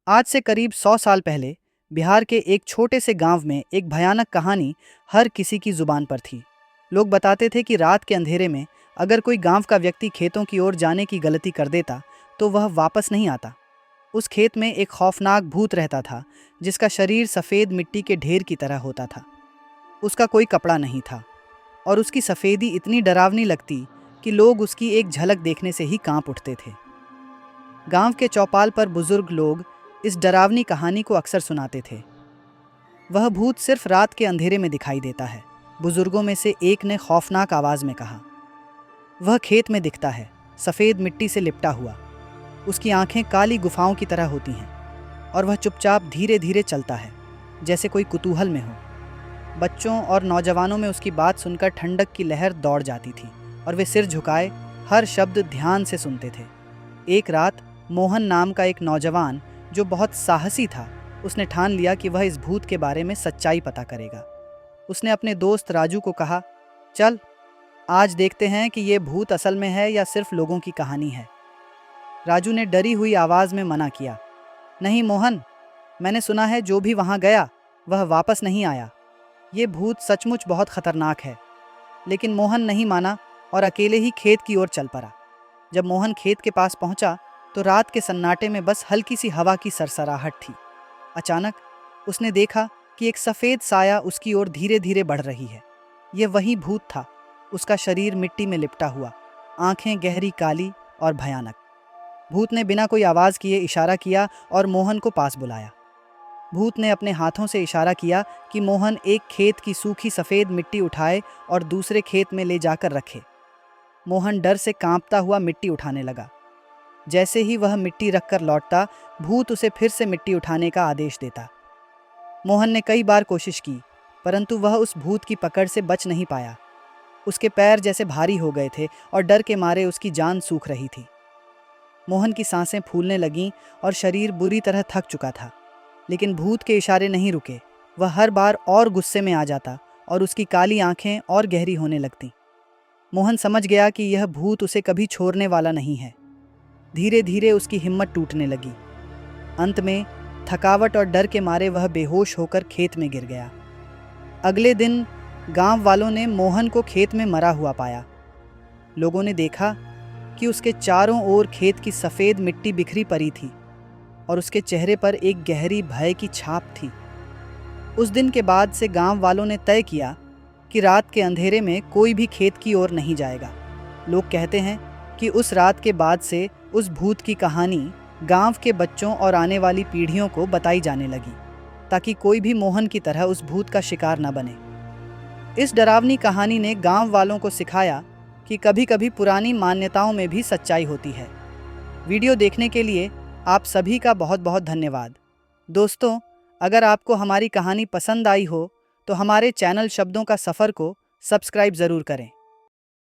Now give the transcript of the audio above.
आज से करीब 100 साल पहले बिहार के एक छोटे से गांव में एक भयानक कहानी हर किसी की जुबान पर थी। लोग बताते थे कि रात के अंधेरे में अगर कोई गांव का व्यक्ति खेतों की ओर जाने की गलती कर देता तो वह वापस नहीं आता। उस खेत में एक खौफनाक भूत रहता था जिसका शरीर सफ़ेद मिट्टी के ढेर की तरह होता था। उसका कोई कपड़ा नहीं था और उसकी सफ़ेदी इतनी डरावनी लगती कि लोग उसकी एक झलक देखने से ही कांप उठते थे। गांव के चौपाल पर बुजुर्ग लोग इस डरावनी कहानी को अक्सर सुनाते थे। वह भूत सिर्फ रात के अंधेरे में दिखाई देता है, बुजुर्गों में से एक ने खौफनाक आवाज़ में कहा। वह खेत में दिखता है, सफ़ेद मिट्टी से लिपटा हुआ। उसकी आंखें काली गुफाओं की तरह होती हैं और वह चुपचाप धीरे धीरे चलता है, जैसे कोई कुतूहल में हो। बच्चों और नौजवानों में उसकी बात सुनकर ठंडक की लहर दौड़ जाती थी और वे सिर झुकाए हर शब्द ध्यान से सुनते थे। एक रात मोहन नाम का एक नौजवान जो बहुत साहसी था, उसने ठान लिया कि वह इस भूत के बारे में सच्चाई पता करेगा। उसने अपने दोस्त राजू को कहा, चल आज देखते हैं कि ये भूत असल में है या सिर्फ लोगों की कहानी है। राजू ने डरी हुई आवाज़ में मना किया, नहीं मोहन, मैंने सुना है जो भी वहाँ गया वह वापस नहीं आया। ये भूत सचमुच बहुत खतरनाक है। लेकिन मोहन नहीं माना और अकेले ही खेत की ओर चल पड़ा। जब मोहन खेत के पास पहुंचा तो रात के सन्नाटे में बस हल्की सी हवा की सरसराहट थी। अचानक उसने देखा कि एक सफ़ेद साया उसकी ओर धीरे धीरे बढ़ रही है। यह वही भूत था, उसका शरीर मिट्टी में लिपटा हुआ, आंखें गहरी काली और भयानक। भूत ने बिना कोई आवाज़ किए इशारा किया और मोहन को पास बुलाया। भूत ने अपने हाथों से इशारा किया कि मोहन एक खेत की सूखी सफ़ेद मिट्टी उठाए और दूसरे खेत में ले जाकर रखे। मोहन डर से कांपता हुआ मिट्टी उठाने लगा। जैसे ही वह मिट्टी रखकर लौटता, भूत उसे फिर से मिट्टी उठाने का आदेश देता। मोहन ने कई बार कोशिश की, परंतु वह उस भूत की पकड़ से बच नहीं पाया। उसके पैर जैसे भारी हो गए थे और डर के मारे उसकी जान सूख रही थी। मोहन की सांसें फूलने लगीं और शरीर बुरी तरह थक चुका था। लेकिन भूत के इशारे नहीं रुके। वह हर बार और गुस्से में आ जाता और उसकी काली आंखें और गहरी होने लगतीं। मोहन समझ गया कि यह भूत उसे कभी छोड़ने वाला नहीं है। धीरे धीरे उसकी हिम्मत टूटने लगी। अंत में थकावट और डर के मारे वह बेहोश होकर खेत में गिर गया। अगले दिन गांव वालों ने मोहन को खेत में मरा हुआ पाया। लोगों ने देखा कि उसके चारों ओर खेत की सफ़ेद मिट्टी बिखरी पड़ी थी और उसके चेहरे पर एक गहरी भय की छाप थी। उस दिन के बाद से गांव वालों ने तय किया कि रात के अंधेरे में कोई भी खेत की ओर नहीं जाएगा। लोग कहते हैं कि उस रात के बाद से उस भूत की कहानी गांव के बच्चों और आने वाली पीढ़ियों को बताई जाने लगी, ताकि कोई भी मोहन की तरह उस भूत का शिकार न बने। इस डरावनी कहानी ने गांव वालों को सिखाया कि कभी कभी पुरानी मान्यताओं में भी सच्चाई होती है। वीडियो देखने के लिए आप सभी का बहुत बहुत धन्यवाद। दोस्तों, अगर आपको हमारी कहानी पसंद आई हो तो हमारे चैनल शब्दों का सफ़र को सब्सक्राइब ज़रूर करें।